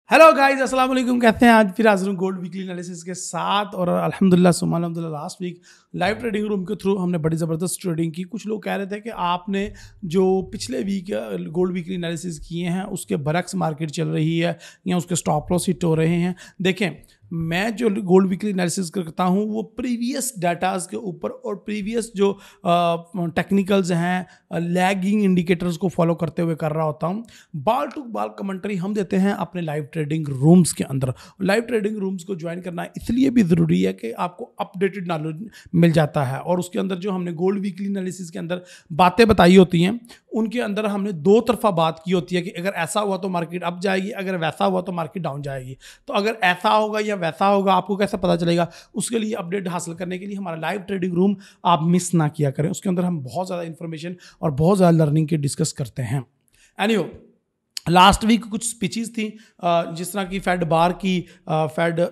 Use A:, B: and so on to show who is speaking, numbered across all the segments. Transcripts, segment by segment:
A: Hello guys, अस्सलाम वालेकुम। कहते हैं आज फिर हाजिर हूँ गोल्ड वीकली एनालिसिस के साथ। और अल्हम्दुलिल्लाह सुभान अल्हम्दुलिल्लाह last week live trading room के थ्रू हमने बड़ी ज़बरदस्त ट्रेडिंग की। कुछ लोग कह रहे थे कि आपने जो पिछले वीक गोल्ड वीकली एनालिसिस किए हैं उसके बरक्स मार्केट चल रही है या उसके स्टॉप लॉस हिट हो रहे हैं। देखें, मैं जो गोल्ड वीकली एनालिसिस करता हूँ वो प्रीवियस डाटाज के ऊपर और प्रीवियस जो टेक्निकल्स हैं लैगिंग इंडिकेटर्स को फॉलो करते हुए कर रहा होता हूँ। बाल टू बाल कमेंट्री हम देते हैं अपने लाइव ट्रेडिंग रूम्स के अंदर। लाइव ट्रेडिंग रूम्स को ज्वाइन करना इसलिए भी ज़रूरी है कि आपको अपडेटेड नॉलेज मिल जाता है। और उसके अंदर जो हमने गोल्ड वीकली एनालिसिस के अंदर बातें बताई होती हैं उनके अंदर हमने दो तरफा बात की होती है कि अगर ऐसा हुआ तो मार्केट अप जाएगी, अगर वैसा हुआ तो मार्केट डाउन जाएगी। तो अगर ऐसा होगा या वैसा होगा आपको कैसे पता चलेगा? उसके लिए अपडेट हासिल करने के लिए हमारा लाइव ट्रेडिंग रूम आप मिस ना किया करें। उसके अंदर हम बहुत ज़्यादा इंफॉर्मेशन और बहुत ज़्यादा लर्निंग के डिस्कस करते हैं। एनीवे, लास्ट वीक कुछ स्पीचेस थी जिस तरह की फेड बार की, फेड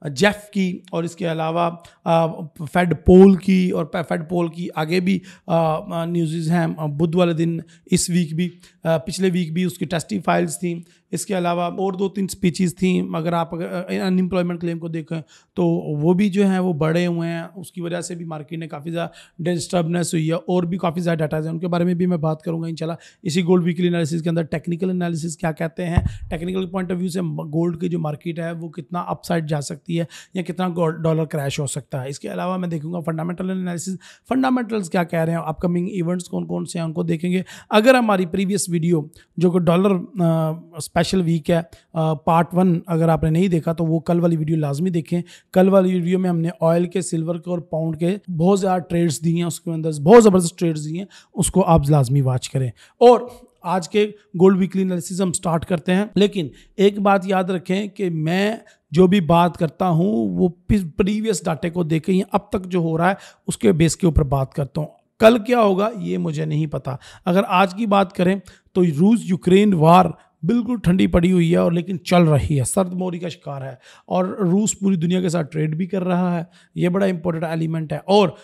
A: जेफ की, और इसके अलावा फेड पोल की, और फेड पोल की आगे भी न्यूज़ हैं बुध वाले दिन, इस वीक भी, पिछले वीक भी उसकी टेस्टिफाइल्स थी। इसके अलावा और दो तीन स्पीचेस थी। अगर आप अनएम्प्लॉयमेंट क्लेम को देखें तो वो भी जो है वो बढ़े हुए हैं। उसकी वजह से भी मार्केट ने काफ़ी ज़्यादा डिस्टर्बनेस हुई है। और भी काफ़ी ज़्यादा डाटाज हैं, उनके बारे में भी मैं बात करूंगा इंशाल्लाह इसी गोल्ड वीकली एनालिसिस के अंदर। टेक्निकल एनालिसिस क्या कहते हैं, टेक्निकल पॉइंट ऑफ व्यू से गोल्ड की जो मार्केट है वो कितना अपसाइड जा सकती है या कितना डॉलर क्रैश हो सकता है। इसके अलावा मैं देखूंगा फंडामेंटल एनालिसिस, फंडामेंटल्स क्या कह रहे हैं, अपकमिंग इवेंट्स कौन कौन से हैं उनको देखेंगे। अगर हमारी प्रीवियस वीडियो जो कि डॉलर स्पेशल वीक है पार्ट 1 अगर आपने नहीं देखा तो वो कल वाली वीडियो लाजमी देखें। कल वाली वीडियो में हमने ऑयल के, सिल्वर के और पाउंड के बहुत ज़्यादा ट्रेड्स दिए हैं, उसके अंदर बहुत ज़बरदस्त ट्रेड्स दिए हैं, उसको आप लाजमी वॉच करें। और आज के गोल्ड वीकली एनालिसिस हम स्टार्ट करते हैं। लेकिन एक बात याद रखें कि मैं जो भी बात करता हूं वो प्रीवियस डाटे को देखें या अब तक जो हो रहा है उसके बेस के ऊपर बात करता हूं। कल क्या होगा ये मुझे नहीं पता। अगर आज की बात करें तो रूस यूक्रेन वार बिल्कुल ठंडी पड़ी हुई है और लेकिन चल रही है, सर्द मोरी का शिकार है। और रूस पूरी दुनिया के साथ ट्रेड भी कर रहा है, ये बड़ा इंपॉर्टेंट एलिमेंट है। और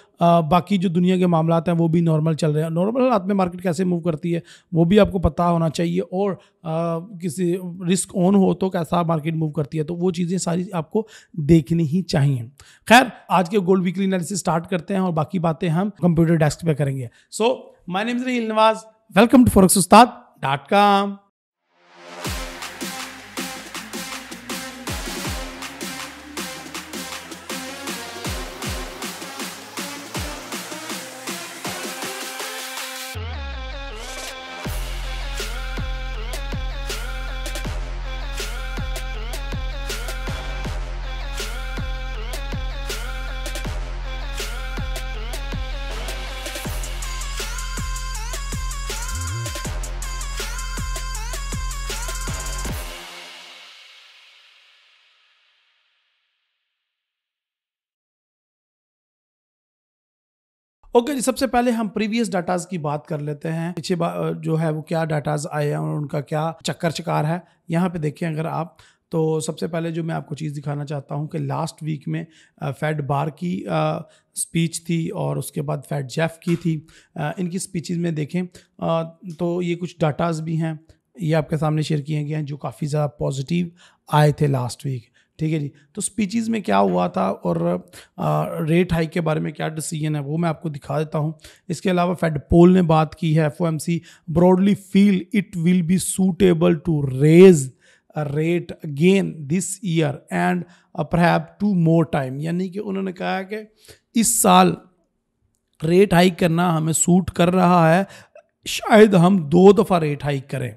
A: बाकी जो दुनिया के मामलात हैं वो भी नॉर्मल चल रहे हैं। नॉर्मल हालात में मार्केट कैसे मूव करती है वो भी आपको पता होना चाहिए। और किसी रिस्क ऑन हो तो कैसा मार्केट मूव करती है, तो वो चीज़ें सारी आपको देखनी ही चाहिए। खैर, आज के गोल्ड वीकली एनालिसिस स्टार्ट करते हैं और बाकी बातें हम कंप्यूटर डेस्क पे करेंगे। So my name is Raheel Nawaz, welcome to forex-ustad.com। Okay जी, सबसे पहले हम प्रीवियस डाटाज की बात कर लेते हैं। पीछे जो है वो क्या डाटाज आए हैं और उनका क्या चक्कर चकार है। यहाँ पे देखें अगर आप, तो सबसे पहले जो मैं आपको चीज़ दिखाना चाहता हूँ कि लास्ट वीक में फेड बार की स्पीच थी और उसके बाद फेड जेफ की थी। इनकी स्पीचेस में देखें तो ये कुछ डाटाज भी हैं, ये आपके सामने शेयर किए गए हैं जो काफ़ी ज़्यादा पॉजिटिव आए थे लास्ट वीक। ठीक है जी, तो स्पीचेस में क्या हुआ था और रेट हाइक के बारे में क्या डिसीजन है वो मैं आपको दिखा देता हूँ। इसके अलावा फेड पोल ने बात की है, FOMC broadly feel it will be suitable to raise rate again this year and perhaps 2 more time. यानी कि उन्होंने कहा है कि इस साल रेट हाइक करना हमें सूट कर रहा है, शायद हम 2 दफ़ा रेट हाइक करें।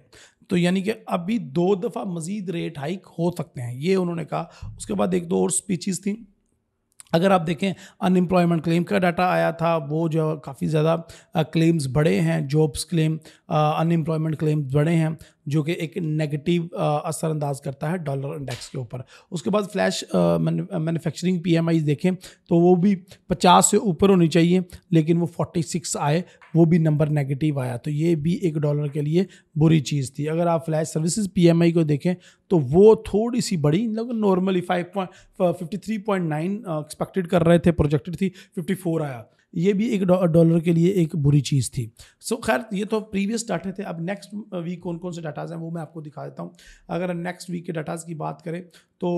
A: तो यानी कि अभी 2 दफ़ा मजीद रेट हाइक हो सकते हैं, ये उन्होंने कहा। उसके बाद एक दो और स्पीचेस थी। अगर आप देखें अनएम्प्लॉयमेंट क्लेम का डाटा आया था, वो जो काफ़ी ज़्यादा क्लेम्स बढ़े हैं, जॉब्स क्लेम, अनएम्प्लॉयमेंट क्लेम्स बढ़े हैं, जो कि एक नेगेटिव असरअंदाज करता है डॉलर इंडेक्स के ऊपर। उसके बाद फ्लैश मैन्युफैक्चरिंग PMI देखें तो वो भी 50 से ऊपर होनी चाहिए, लेकिन वो 46 आए, वो भी नंबर नेगेटिव आया। तो ये भी एक डॉलर के लिए बुरी चीज़ थी। अगर आप फ्लैश सर्विसेज PMI को देखें तो वो थोड़ी सी बड़ी, नॉर्मली 53.9 एक्सपेक्टेड कर रहे थे, प्रोजेक्टेड थी 54 आया। ये भी एक डॉलर के लिए एक बुरी चीज़ थी। सो खैर ये तो प्रीवियस डाटा थे। अब नेक्स्ट वीक कौन कौन से डाटाज हैं वो मैं आपको दिखा देता हूँ। अगर नेक्स्ट वीक के डाटाज की बात करें तो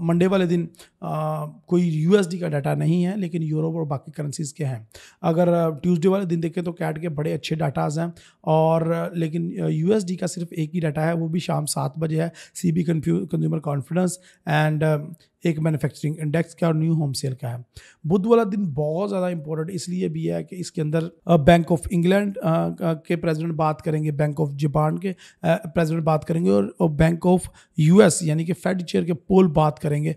A: मंडे वाले दिन कोई यूएसडी का डाटा नहीं है, लेकिन यूरो और बाकी करेंसीज के हैं। अगर ट्यूसडे वाले दिन देखें तो कैट के बड़े अच्छे डाटाज हैं, और लेकिन यूएसडी का सिर्फ एक ही डाटा है, वो भी शाम 7 बजे है, सीबी कंज्यूमर कॉन्फिडेंस एंड एक मैन्युफैक्चरिंग इंडेक्स का और न्यू होम सेल का है। बुध वाला दिन बहुत ज़्यादा इंपॉर्टेंट इसलिए भी है कि इसके अंदर बैंक ऑफ इंग्लैंड के प्रेसिडेंट बात करेंगे, बैंक ऑफ जापान के प्रेसिडेंट बात करेंगे, और बैंक ऑफ यूएस यानी कि फेड चेयर के पोल बात करेंगे।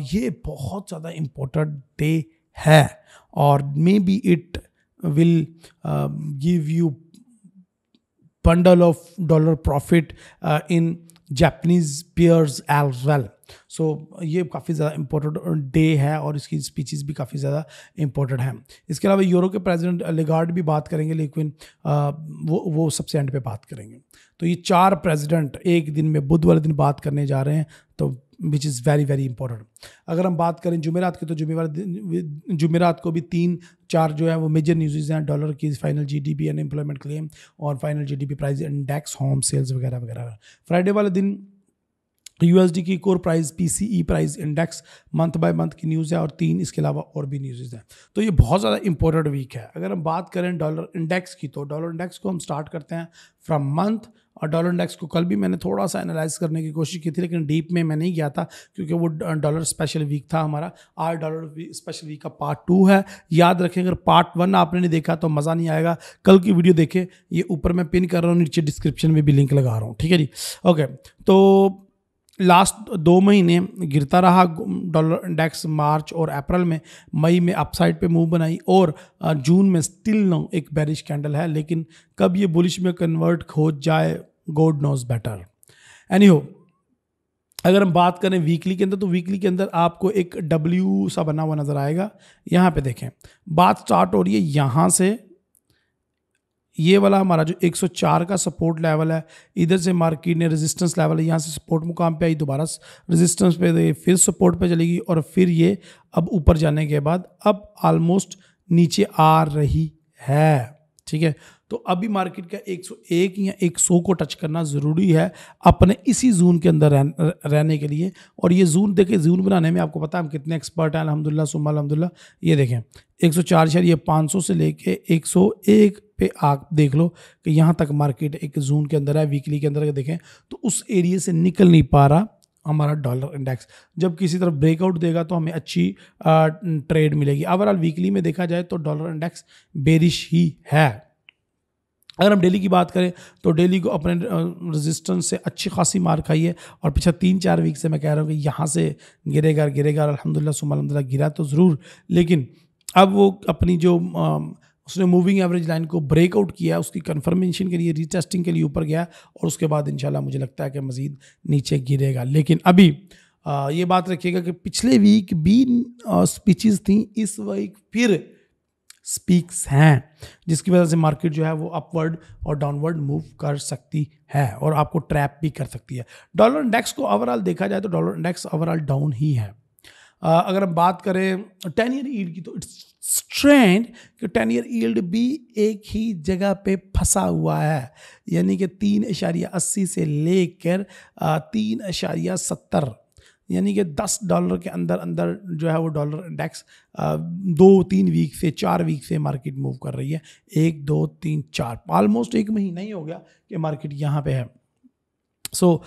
A: ये बहुत ज़्यादा इंपॉर्टेंट डे है, और may be it will give you bundle of dollar profit in Japanese peers as well. सो ये काफ़ी ज़्यादा इम्पोर्टेंट डे है, और इसकी स्पीचेस भी काफ़ी ज़्यादा इम्पोर्टेंट हैं। इसके अलावा यूरो के प्रेसिडेंट लेगार्ड भी बात करेंगे, लेकिन वो सबसे एंड पे बात करेंगे। तो ये 4 प्रेसिडेंट एक दिन में बुध वाले दिन बात करने जा रहे हैं, तो which is very very important. अगर हम बात करें जुमेरात की, तो जुमेरात को भी 3-4 जो है वो मेजर न्यूज़ हैं। डॉलर की फाइनल जीडीपी, अनएम्प्लॉयमेंट क्लेम और final GDP price index, home sales वगैरह वगैरह। फ्राइडे वाले दिन यूएसडी की core price, PCE price index, month by month की न्यूज़ है, और 3 इसके अलावा और भी न्यूज़ हैं। तो ये बहुत ज़्यादा इंपॉर्टेंट वीक है। अगर हम बात करें डॉलर इंडेक्स की, तो डॉलर इंडेक्स को हम स्टार्ट करते हैं फ्रॉम मंथ। और डॉलर इंडेक्स को कल भी मैंने थोड़ा सा एनालाइज करने की कोशिश की थी, लेकिन डीप में मैं नहीं गया था क्योंकि वो डॉलर स्पेशल वीक था हमारा। आज डॉलर स्पेशल वीक का पार्ट 2 है। याद रखें, अगर पार्ट 1 आपने नहीं देखा तो मज़ा नहीं आएगा। कल की वीडियो देखें, ये ऊपर मैं पिन कर रहा हूँ, नीचे डिस्क्रिप्शन में भी लिंक लगा रहा हूँ, ठीक है जी। ओके, तो लास्ट 2 महीने गिरता रहा डॉलर इंडेक्स। मार्च और अप्रैल में, मई में अपसाइड पे मूव बनाई, और जून में स्टिल नो एक बेरिश कैंडल है, लेकिन कब ये बुलिश में कन्वर्ट हो जाए, गॉड नोज बेटर। एनीहो, अगर हम बात करें वीकली के अंदर, तो वीकली के अंदर आपको एक डब्ल्यू सा बना हुआ नज़र आएगा। यहाँ पे देखें, बात स्टार्ट हो रही है यहाँ से। ये वाला हमारा जो 104 का सपोर्ट लेवल है, इधर से मार्केट ने रेजिस्टेंस लेवल है, यहाँ से सपोर्ट मुकाम पे आई, दोबारा रेजिस्टेंस पे, फिर सपोर्ट पे चलेगी, और फिर ये अब ऊपर जाने के बाद अब ऑलमोस्ट नीचे आ रही है, ठीक है। तो अभी मार्केट का 101 या 100 को टच करना ज़रूरी है अपने इसी जोन के अंदर रहने के लिए। और ये जोन देखें, जोन बनाने में आपको पता है हम कितने एक्सपर्ट हैं, अल्हम्दुलिल्लाह सुम्मा अल्हम्दुलिल्लाह। ये देखें 104.500 से लेके 101 पे आप देख लो कि यहाँ तक मार्केट एक जोन के अंदर है। वीकली के अंदर देखें तो उस एरिया से निकल नहीं पा रहा हमारा डॉलर इंडेक्स। जब किसी तरफ ब्रेकआउट देगा तो हमें अच्छी ट्रेड मिलेगी। ओवरऑल वीकली में देखा जाए तो डॉलर इंडेक्स बेरिश ही है। अगर हम डेली की बात करें तो डेली को अपने रेजिस्टेंस से अच्छी खासी मार खाई है, और पिछले 3-4 वीक से मैं कह रहा हूँ कि यहाँ से गिरेगा गिरेगा। अल्हम्दुलिल्लाह सुम्मा अल्हम्दुलिल्लाह गिरा तो ज़रूर, लेकिन अब वो अपनी जो उसने मूविंग एवरेज लाइन को ब्रेकआउट किया, उसकी कंफर्मेशन के लिए, रीटेस्टिंग के लिए ऊपर गया, और उसके बाद इंशाल्लाह मुझे लगता है कि मज़ीद नीचे गिरेगा। लेकिन अभी ये बात रखिएगा कि पिछले वीक भी स्पीचेस थी, इस वीक फिर स्पीक्स हैं, जिसकी वजह से मार्केट जो है वो अपवर्ड और डाउनवर्ड मूव कर सकती है, और आपको ट्रैप भी कर सकती है। डॉलर इंडेक्स को ओवरऑल देखा जाए तो डॉलर इंडेक्स ओवरऑल डाउन ही है। अगर हम बात करें 10 ईयर यील्ड की, तो इट्स स्ट्रेंड कि 10 ईयर यील्ड भी एक ही जगह पे फंसा हुआ है, यानी कि 3.80 से लेकर 3.70, यानी कि $10 के अंदर अंदर जो है वो डॉलर इंडेक्स 2-3 वीक से 4 वीक से मार्केट मूव कर रही है। 1, 2, 3, 4 ऑलमोस्ट 1 महीना ही हो गया कि मार्केट यहाँ पे है। सो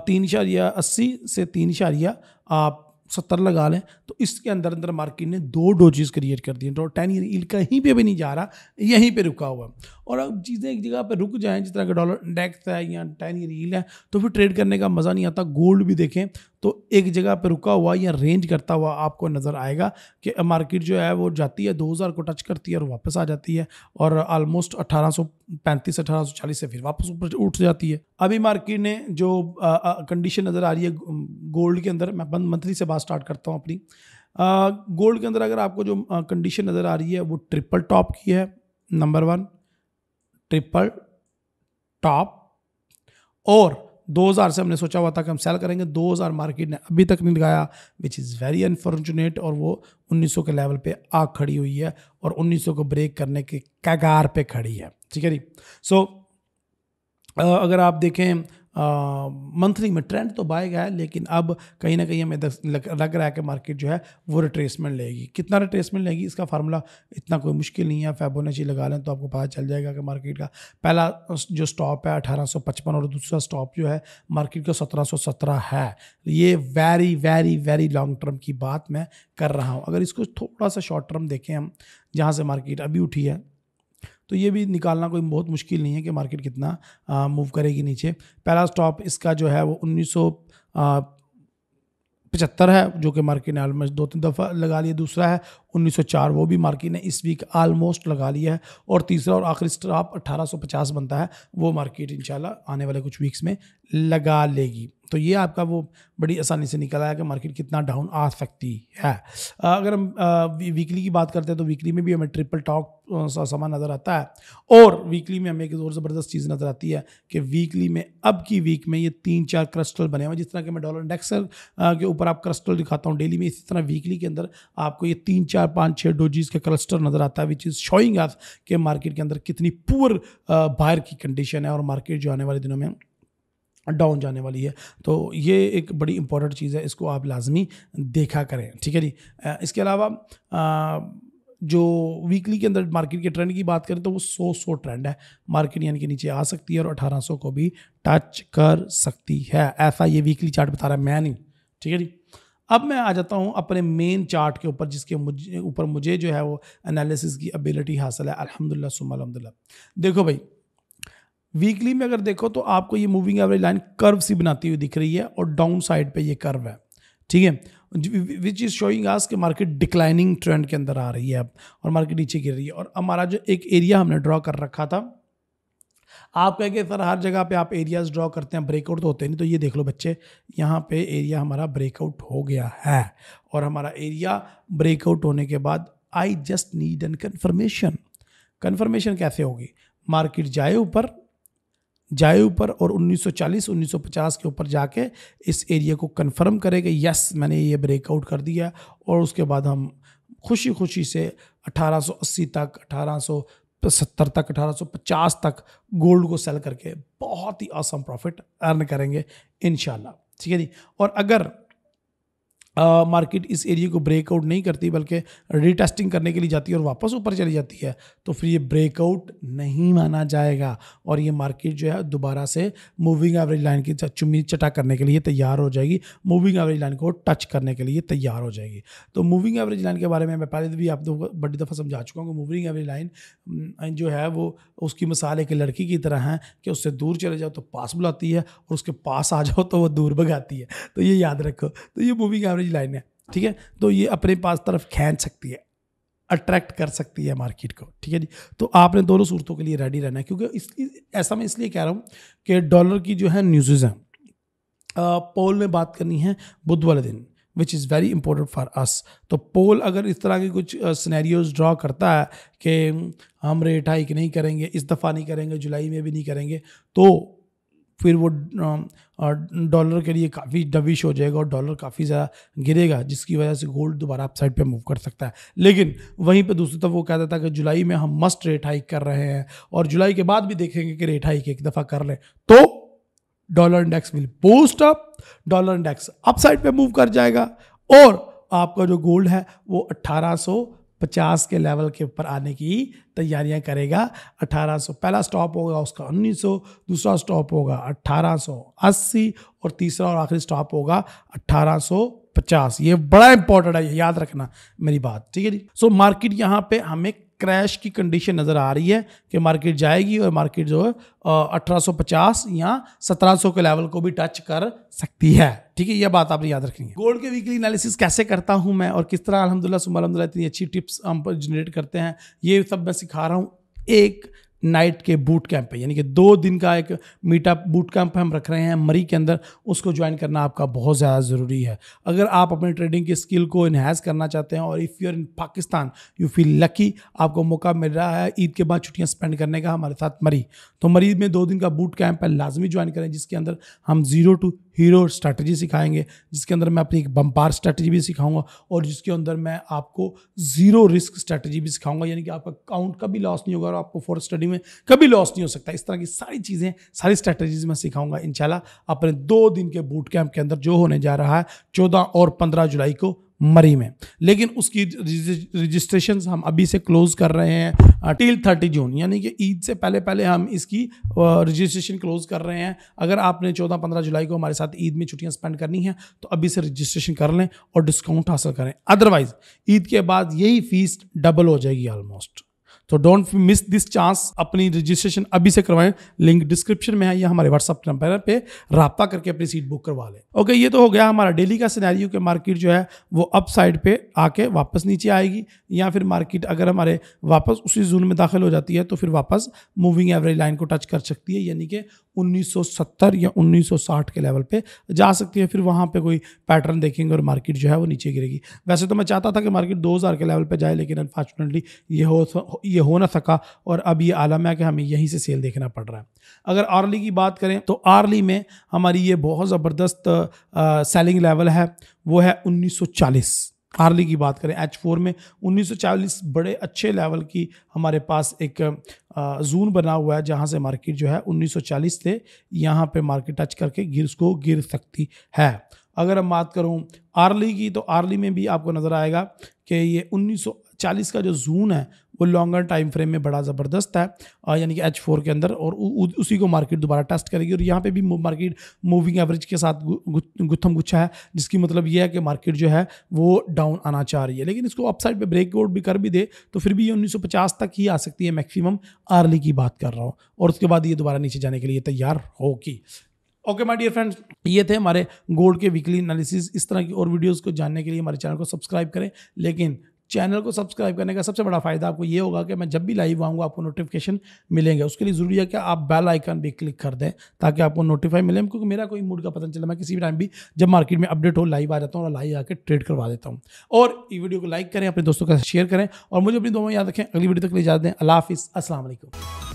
A: 3.80 से 3.70 लगा लें, तो इसके अंदर अंदर मार्केट ने 2 डोजेस क्रिएट कर दिए। तो 10 ईयर यील्ड कहीं पे भी नहीं जा रहा, यहीं पे रुका हुआ। और अब चीज़ें एक जगह पे रुक जाएं, जिस तरह का डॉलर इंडेक्स है या 10 ईयर यील्ड है, तो फिर ट्रेड करने का मज़ा नहीं आता। गोल्ड भी देखें तो एक जगह पे रुका हुआ या रेंज करता हुआ आपको नज़र आएगा कि मार्केट जो है वो जाती है 2000 को टच करती है और वापस आ जाती है, और ऑलमोस्ट 1835 1840 से फिर वापस ऊपर उठ जाती है। अभी मार्केट ने जो कंडीशन नज़र आ रही है गोल्ड के अंदर, मैं मंथली से बात स्टार्ट करता हूँ अपनी। गोल्ड के अंदर अगर आपको जो कंडीशन नज़र आ रही है वो ट्रिपल टॉप की है। नंबर 1 ट्रिपल टॉप, और 2000 से हमने सोचा हुआ था कि हम सेल करेंगे, 2000 मार्केट ने अभी तक नहीं लगाया, विच इज़ वेरी अनफॉर्चुनेट, और वो 1900 के लेवल पे आ खड़ी हुई है और 1900 को ब्रेक करने के कगार पे खड़ी है। ठीक है जी। सो अगर आप देखें मंथली में ट्रेंड तो बाय गया है, लेकिन अब कहीं ना कहीं हमें लग रहा है कि मार्केट जो है वो रिट्रेसमेंट लेगी। कितना रिट्रेसमेंट लेगी इसका फार्मूला इतना कोई मुश्किल नहीं है, फिबोनाची लगा लें तो आपको पता चल जाएगा कि मार्केट का पहला जो स्टॉप है 1855 और दूसरा स्टॉप जो है मार्केट का 1717 है। ये very very very long term की बात मैं कर रहा हूँ। अगर इसको थोड़ा सा शॉर्ट टर्म देखें हम, जहाँ से मार्केट अभी उठी है, तो ये भी निकालना कोई बहुत मुश्किल नहीं है कि मार्केट कितना मूव करेगी नीचे। पहला स्टॉप इसका जो है वो 1975 है, जो कि मार्केट ने ऑलमोस्ट 2-3 दफ़ा लगा लिया। दूसरा है 1904, वो भी मार्केट ने इस वीक ऑलमोस्ट लगा लिया है। और तीसरा और आखिरी स्टॉप 1850 बनता है, वो मार्केट इंशाल्लाह आने वाले कुछ वीक्स में लगा लेगी। तो ये आपका वो बड़ी आसानी से निकल आया कि मार्केट कितना डाउन आ सकती है। अगर हम वीकली की बात करते हैं तो वीकली में भी हमें ट्रिपल टॉप सामान नज़र आता है, और वीकली में हमें एक और ज़बरदस्त चीज़ नज़र आती है कि वीकली में अब की वीक में ये 3-4 क्रिस्टल बने हुए हैं। जिस तरह के मैं डॉलर इंडेक्स के ऊपर आप क्रिस्टल दिखाता हूँ डेली में, इसी तरह वीकली के अंदर आपको ये 3-4-5-6 डोजीज के क्लस्टर नज़र आता है, विच इज़ शोइंग अस कि मार्केट के अंदर कितनी पुअर बायर की कंडीशन है और मार्केट जो आने वाले दिनों में डाउन जाने वाली है। तो ये एक बड़ी इंपॉर्टेंट चीज़ है, इसको आप लाजमी देखा करें। ठीक है जी। इसके अलावा जो वीकली के अंदर मार्केट के ट्रेंड की बात करें तो वो 100 ट्रेंड है। मार्केट यानी कि नीचे आ सकती है और 1800 को भी टच कर सकती है, ऐसा ये वीकली चार्ट बता रहा है, मैं नहीं। ठीक है जी। अब मैं आ जाता हूँ अपने मेन चार्ट के ऊपर, जिसके ऊपर मुझे जो है वो एनालिसिस की एबिलिटी हासिल है, अल्हम्दुलिल्लाह सुम्मा अल्हम्दुलिल्लाह। देखो भाई, वीकली में अगर देखो तो आपको ये मूविंग एवरेज लाइन कर्व सी बनाती हुई दिख रही है और डाउन साइड पे ये कर्व है। ठीक है, विच इज़ शोइंग आस कि मार्केट डिक्लाइनिंग ट्रेंड के अंदर आ रही है अब, और मार्केट नीचे गिर रही है। और हमारा जो एक एरिया हमने ड्रॉ कर रखा था, आप कहेंगे सर हर जगह पे आप एरियाज ड्रॉ करते हैं, ब्रेकआउट तो होते नहीं, तो ये देख लो बच्चे, यहाँ पे एरिया हमारा ब्रेकआउट हो गया है। और हमारा एरिया ब्रेकआउट होने के बाद I just need an confirmation. Confirmation कैसे होगी? मार्केट जाए ऊपर और 1940-1950 के ऊपर जाके इस एरिया को कंफर्म करेगा, यस मैंने ये ब्रेकआउट कर दिया, और उसके बाद हम खुशी खुशी से 1880 तक, 1870 तक, 1850 तक गोल्ड को सेल करके बहुत ही आसम प्रॉफिट अर्न करेंगे इंशाल्लाह। ठीक है जी। और अगर मार्केट इस एरिया को ब्रेकआउट नहीं करती बल्कि रीटेस्टिंग करने के लिए जाती है और वापस ऊपर चली जाती है, तो फिर ये ब्रेकआउट नहीं माना जाएगा और ये मार्केट जो है दोबारा से मूविंग एवरेज लाइन की चुम्मी चटा करने के लिए तैयार हो जाएगी, मूविंग एवरेज लाइन को टच करने के लिए तैयार हो जाएगी। तो मूविंग एवरेज लाइन के बारे में मैं पहले भी आपको बड़ी दफ़ा समझा चुका हूँ कि मूविंग एवरेज लाइन जो है वो उसकी मिसाल एक लड़की की तरह है कि उससे दूर चले जाओ तो पास बुलाती है और उसके पास आ जाओ तो वो दूर भगाती है। तो ये याद रखो। तो ये मूविंग एवरेज लाइन है। ठीक है, तो ये अपने पास तरफ खींच सकती है, अट्रैक्ट कर सकती है मार्केट को। ठीक है जी। तो आपने दोनों सूरतों के लिए रेडी रहना है, क्योंकि इसलिए ऐसा मैं इसलिए कह रहा हूँ कि डॉलर की जो है न्यूज़ हैं, पोल में बात करनी है बुध वाले दिन, which is very important for us. तो पोल अगर इस तरह के कुछ सिनेरियोज ड्रॉ करता है कि हम रेट हाइक नहीं करेंगे, इस दफ़ा नहीं करेंगे, जुलाई में भी नहीं करेंगे, तो फिर वो डॉलर के लिए काफ़ी डविश हो जाएगा और डॉलर काफ़ी ज़्यादा गिरेगा, जिसकी वजह से गोल्ड दोबारा अप साइड पे मूव कर सकता है। लेकिन वहीं पे दूसरी तरफ वो कहता था कि जुलाई में हम मस्ट रेट हाइक कर रहे हैं और जुलाई के बाद भी देखेंगे कि रेट हाइक एक दफ़ा कर लें, तो dollar index will boost up, dollar index up side पे मूव कर जाएगा और आपका जो गोल्ड है वो 1850 के लेवल के ऊपर आने की तैयारियां करेगा। 1800 पहला स्टॉप होगा उसका, 1900 दूसरा स्टॉप होगा 1880 और तीसरा और आखिरी स्टॉप होगा 1850। ये बड़ा इंपॉर्टेंट है, याद रखना मेरी बात। ठीक है जी। सो मार्केट यहाँ पे हमें क्रैश की कंडीशन नज़र आ रही है कि मार्केट जाएगी और मार्केट जो है 1850 या 1700 के लेवल को भी टच कर सकती है। ठीक है, यह बात आपने याद रखनी है। गोल्ड के वीकली एनालिसिस कैसे करता हूं मैं और किस तरह अल्हम्दुलिल्लाह सुम्मा अल्हम्दुलिल्लाह इतनी अच्छी टिप्स हम जनरेट करते हैं, ये सब मैं सिखा रहा हूँ एक नाइट के बूट कैंप पे, यानी कि 2 दिन का एक मीटअप बूट कैंप हम रख रहे हैं मरी के अंदर, उसको ज्वाइन करना आपका बहुत ज़्यादा ज़रूरी है। अगर आप अपने ट्रेडिंग की स्किल को इन्हांस करना चाहते हैं और if you are in Pakistan you feel lucky, आपको मौका मिल रहा है ईद के बाद छुट्टियां स्पेंड करने का हमारे साथ मरी, तो मरी में 2 दिन का बूट कैंप है, लाजमी ज्वाइन करें, जिसके अंदर हम 0 to हीरो स्ट्रैटेजी सिखाएंगे, जिसके अंदर मैं अपनी एक बम्पार स्ट्रैटेजी भी सिखाऊंगा और जिसके अंदर मैं आपको 0 रिस्क स्ट्रैटेजी भी सिखाऊंगा, यानी कि आपका अकाउंट कभी लॉस नहीं होगा और आपको फॉर स्टडी में कभी लॉस नहीं हो सकता। इस तरह की सारी चीज़ें, सारी स्ट्रैटेजीज मैं सिखाऊंगा इंशाल्लाह अपने 2 दिन के बूट कैंप के अंदर, जो होने जा रहा है 14 और 15 जुलाई को मरी में। लेकिन उसकी रजिस्ट्रेशन हम अभी से क्लोज कर रहे हैं टिल 30 जून, यानी कि ईद से पहले पहले हम इसकी रजिस्ट्रेशन क्लोज कर रहे हैं। अगर आपने 14-15 जुलाई को हमारे साथ ईद में छुट्टियां स्पेंड करनी है तो अभी से रजिस्ट्रेशन कर लें और डिस्काउंट हासिल करें, अदरवाइज ईद के बाद यही फीस डबल हो जाएगी ऑलमोस्ट। तो डोंट मिस दिस चांस, अपनी रजिस्ट्रेशन अभी से करवाएं, लिंक डिस्क्रिप्शन में है या हमारे व्हाट्सअप नंबर पे राब्ता करके अपनी सीट बुक करवा लें। ओके, ये तो हो गया हमारा डेली का सिनेरियो कि मार्केट जो है वो अप साइड पे आके वापस नीचे आएगी, या फिर मार्केट अगर हमारे वापस उसी जोन में दाखिल हो जाती है तो फिर वापस मूविंग एवरेज लाइन को टच कर सकती है, यानी कि 1970 या 1960 के लेवल पे जा सकती है। फिर वहाँ पे कोई पैटर्न देखेंगे और मार्केट जो है वो नीचे गिरेगी। वैसे तो मैं चाहता था कि मार्केट 2000 के लेवल पे जाए, लेकिन अनफॉर्चुनेटली ये हो ना सका और अब ये आलम है कि हमें यहीं से सेल देखना पड़ रहा है। अगर आर्ली की बात करें तो आर्ली में हमारी ये बहुत ज़बरदस्त सेलिंग लेवल है, वो है 1940। आर्ली की बात करें H4 में 1940 बड़े अच्छे लेवल की हमारे पास एक जोन बना हुआ है, जहां से मार्केट जो है 1940 से यहाँ पे मार्केट टच करके गिर सकती है। अगर मैं बात करूँ आर्ली की तो आर्ली में भी आपको नज़र आएगा कि ये 1940 का जो जोन है वो लॉन्गर टाइम फ्रेम में बड़ा ज़बरदस्त है, यानी कि H4 के अंदर, और उसी को मार्केट दोबारा टेस्ट करेगी। और यहाँ पे भी मार्केट मूविंग एवरेज के साथ गुत्थम गुच्छा है, जिसकी मतलब ये है कि मार्केट जो है वो डाउन आना चाह रही है, लेकिन इसको अपसाइड पे ब्रेकआउट भी कर भी दे तो फिर भी ये 1950 तक ही आ सकती है मैक्सिमम, आर्ली की बात कर रहा हूँ, और उसके बाद ये दोबारा नीचे जाने के लिए तैयार होगी। ओके माय डियर फ्रेंड्स, ये थे हमारे गोल्ड के वीकली एनालिसिस। इस तरह की और वीडियोस को जानने के लिए हमारे चैनल को सब्सक्राइब करें, लेकिन चैनल को सब्सक्राइब करने का सबसे बड़ा फ़ायदा आपको ये होगा कि मैं जब भी लाइव आऊँगा आपको नोटिफिकेशन मिलेंगे। उसके लिए ज़रूरी है कि आप बेल आइकन भी क्लिक कर दें ताकि आपको नोटिफाई मिले, क्योंकि मेरा कोई मूड का पता नहीं चला, मैं किसी भी टाइम भी जब मार्केट में अपडेट हो लाइव आ जाता हूँ और लाइव आकर ट्रेड करवा देता हूँ। और ये वीडियो को लाइक करें, अपने दोस्तों के साथ शेयर करें और मुझे अपनी दुआ में याद रखें। अगली वीडियो तक ले जाते हैं। अल्लाह हाफिज़, अस्सलाम वालेकुम।